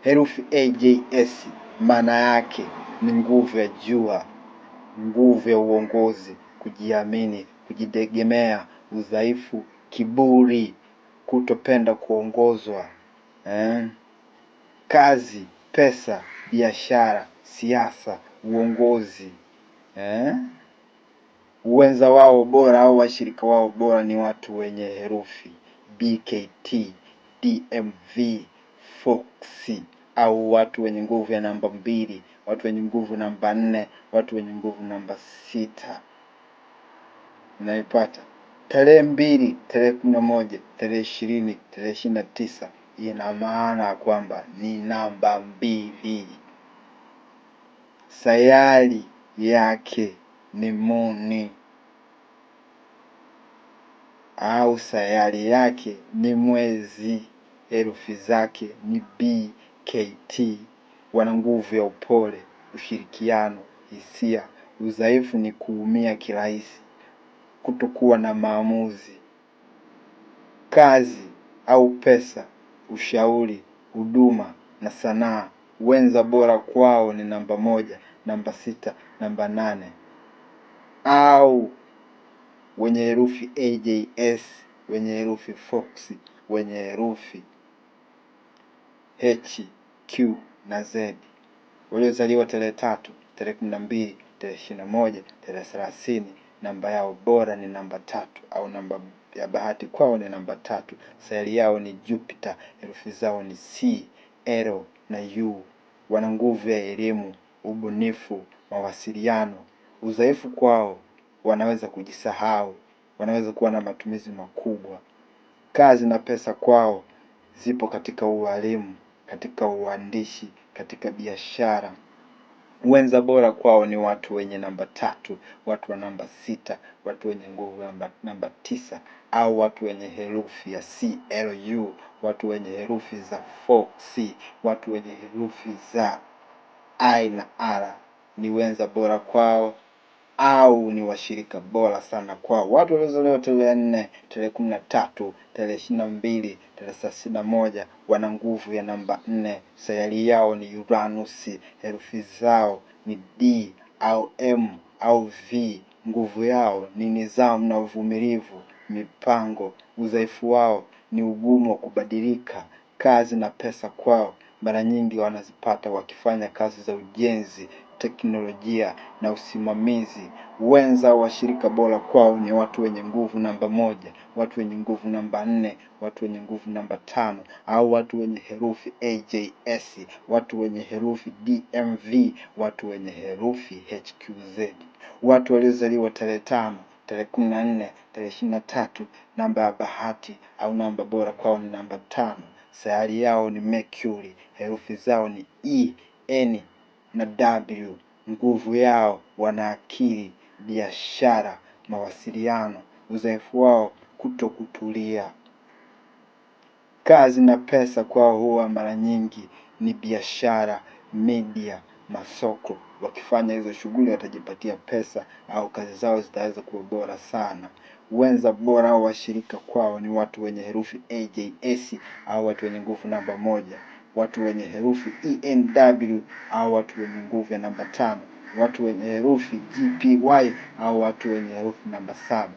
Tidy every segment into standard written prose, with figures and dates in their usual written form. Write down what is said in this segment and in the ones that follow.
Herufi AJS maana yake ni nguvu ya jua, nguvu ya uongozi, kujiamini, kujitegemea, udhaifu, kiburi, kutopenda kuongozwa, kazi, pesa, biashara, siasa, uongozi, Wenza wao bora au washirika wao bora ni watu wenye herufi BKT, DMV, Foxy, au watu wenye nguvu ya namba 2, watu wenye nguvu namba 4, watu wenye nguvu namba 6. Unaipata? Tarehe 2, tarehe 11, tarehe 20, tarehe 29 ina maana kwamba ni namba 2. Sayari yake ni Muni au sayari yake ni Mwezi. Herufi zake ni BKT. Wana nguvu ya upole, ushirikiano, hisia. Udhaifu ni kuumia kirahisi, kutokuwa na maamuzi. Kazi au pesa, ushauri, huduma na sanaa. Wenza bora kwao ni namba 1, namba 6, namba 8. Au wenye herufi AJS, wenye herufi Foxy, wenye herufi H, Q na Z, waliozaliwa tarehe 3, tarehe 12, tarehe 21, tarehe 30. Namba yao bora ni namba 3 au namba ya bahati kwao ni namba 3. Sayari yao ni Jupiter. Herufi zao ni C, L na U. Wana nguvu ya elimu, ubunifu, mawasiliano. Udhaifu kwao, wanaweza kujisahau, wanaweza kuwa na matumizi makubwa. Kazi na pesa kwao zipo katika ualimu, katika uandishi, katika biashara. Wenza bora kwao ni watu wenye namba 3, watu wa namba 6, watu wenye nguvu namba 9, au watu wenye herufi ya CLU, watu wenye herufi za 4C, watu wenye herufi za I na R. Ni wenza bora kwao au ni washirika bora sana kwao. Watu waliozaliwa tarehe 4, tarehe 13, tarehe 22, tarehe 31 wana nguvu ya namba 4. Sayari yao ni Uranus. Herufi zao ni D au M au V. Nguvu yao ni nidhamu na uvumilivu, mipango. Udhaifu wao ni ugumu wa kubadilika. Kazi na pesa kwao mara nyingi wanazipata wakifanya kazi za ujenzi, teknolojia na usimamizi. Wenza washirika bora kwao ni watu wenye nguvu namba 1, watu wenye nguvu namba 4, watu wenye nguvu namba 5, au watu wenye herufi AJS, watu wenye herufi DMV, watu wenye herufi HQZ. Watu waliozaliwa tarehe 5, tarehe 14, tarehe 23, namba ya bahati au namba bora kwao ni namba 5. Sayari yao ni Mercury. Herufi zao ni E, N na W. Nguvu yao wana akili, biashara, mawasiliano. Udhaifu wao kutokutulia. Kazi na pesa kwao huwa mara nyingi ni biashara, media, masoko. Wakifanya hizo shughuli watajipatia pesa au kazi zao zitaweza kuwa bora sana. Wenza bora au washirika kwao ni watu wenye herufi AJS au watu wenye nguvu namba 1, watu wenye herufi ENW au watu wenye nguvu ya namba 5, watu wenye herufi GPY au watu wenye herufi namba 7.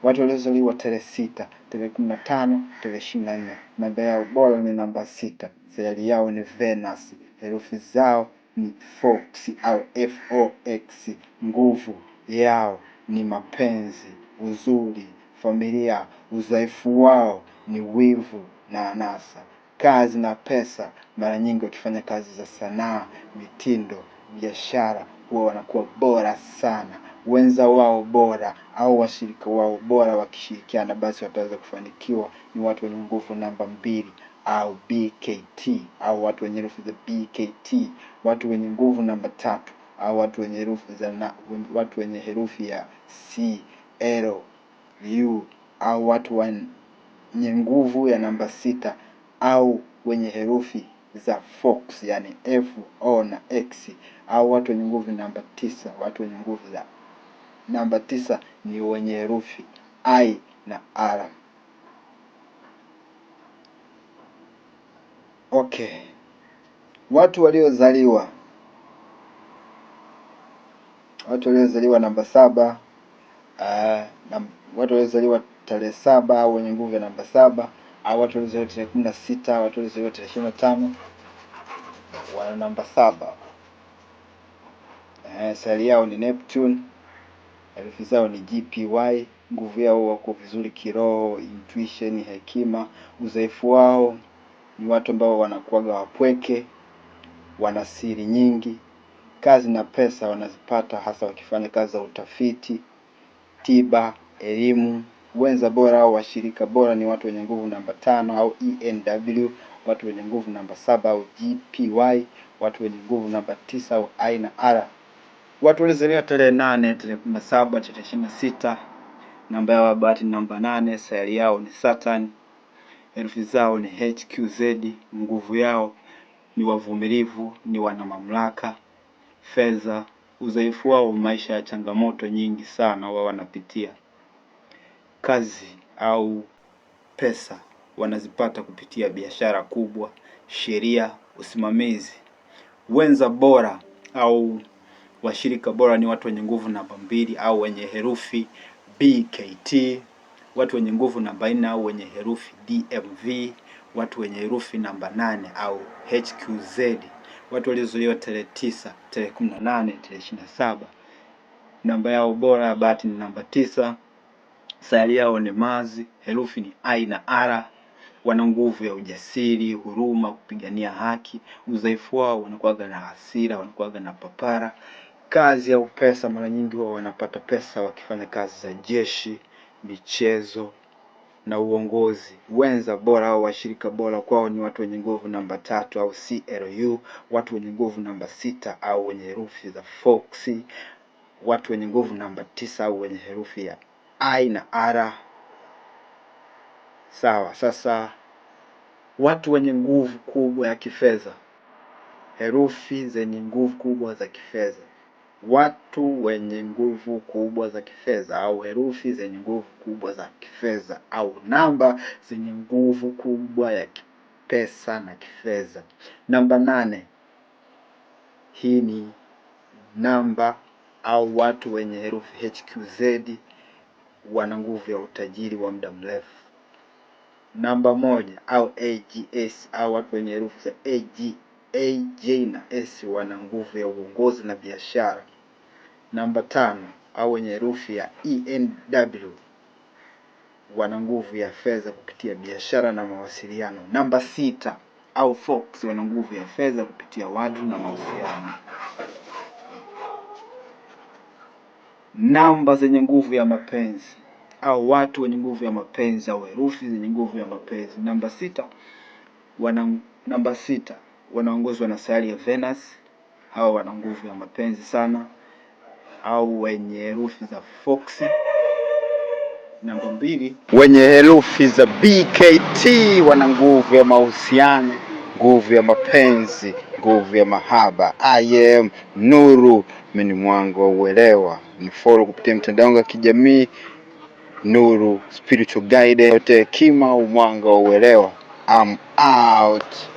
Watu waliozaliwa tarehe 6, tarehe 15, tarehe 24. Namba yao bora ni namba 6. Sayari yao ni Venus. Herufi zao ni Fox au FOX. Nguvu yao ni mapenzi, uzuri, familia. Udhaifu wao ni wivu na anasa. Kazi na pesa mara nyingi wakifanya kazi za sanaa, mitindo, biashara huwa wanakuwa bora sana. Wenza wao bora au washirika wao bora wakishirikiana basi wataweza kufanikiwa ni watu wenye nguvu namba 2 au BKT au watu wenye herufi za BKT, watu wenye nguvu namba 3 au watu wenye herufi za watu wenye herufi ya CLU au watu wenye nguvu ya namba 6 au wenye herufi za Fox yani FO na X au watu wenye nguvu namba 9. Watu wenye nguvu za namba 9 ni wenye herufi I na R. Okay. Watu waliozaliwa namba 7, watu waliozaliwa tarehe 7 au wenye nguvu ya namba 7, au watu waliozaliwa tarehe 16, watu waliozaliwa tarehe 25 wana namba 7. Sayari yao ni Neptune, herufi zao ni GPY. Nguvu yao wako vizuri kiroho, intuition, hekima. Udhaifu wao ni watu ambao wanakuwaga wapweke, wana siri nyingi. Kazi na pesa wanazipata hasa wakifanya kazi za utafiti, tiba, elimu. Wenza bora au washirika bora ni watu wenye nguvu namba 5 au ENW, watu wenye nguvu namba 7 au GPY, watu wenye nguvu namba 9 au I na R. Watu walizaliwa tarehe 8, tarehe 17, tarehe 26, namba yao ya bahati namba 8, sayari yao ni Saturn, herufi zao ni HQZ. Nguvu yao ni wavumilivu, ni wana mamlaka, fedha. Udhaifu wao maisha ya changamoto nyingi sana wao wanapitia. Kazi au pesa wanazipata kupitia biashara kubwa, sheria, usimamizi. Wenza bora au washirika bora ni watu wenye nguvu namba 2 au wenye herufi BKT, watu wenye nguvu namba 4 au wenye herufi DMV, watu wenye herufi namba 8 au HQZ. Watu waliozaliwa tarehe 9, tarehe 18, tarehe 27, namba yao bora ya bahati ni namba 9. Sayari yao ni Mars, herufi ni I na R. Wana nguvu ya ujasiri, huruma, kupigania haki. Udhaifu wao wanakuwaga na hasira, wanakuwaga na papara. Kazi au pesa, mara nyingi wao wanapata pesa wakifanya kazi za jeshi, michezo na uongozi. Wenza bora au washirika bora kwao ni watu wenye nguvu namba 3 au CLU, watu wenye nguvu namba 6 au wenye herufi za Fox, watu wenye nguvu namba 9 au wenye herufi ya I na R. Sawa, sasa watu wenye nguvu kubwa ya kifedha, herufi zenye nguvu kubwa za kifedha. Watu wenye nguvu kubwa za kifedha au herufi zenye nguvu kubwa za kifedha au namba zenye nguvu kubwa ya pesa na kifedha. Namba 8, hii ni namba au watu wenye herufi HQZ wana nguvu ya utajiri wa muda mrefu. Namba 1 au AGS au watu wenye herufi za AJ na S wana nguvu ya uongozi na biashara. Namba 5 au wenye herufi ya ENW wana nguvu ya fedha kupitia biashara na mawasiliano. Namba 6 au Fox wana nguvu ya fedha kupitia watu na mahusiano. Namba zenye nguvu ya mapenzi au watu wenye nguvu ya mapenzi au herufi zenye nguvu ya mapenzi. Namba 6 wanaongozwa na sayari ya Venus. Hao wana nguvu ya mapenzi sana, au wenye herufi za Fox. Namba 2 wenye herufi za BKT wana nguvu ya mahusiano, nguvu ya mapenzi, nguvu ya mahaba. I am Nuru, mimi ni mwanga wa uelewa. Ni follow kupitia mtandao wangu wa kijamii Nuru Spiritual Guide, yote hekima au mwanga wa uelewa. I'm out.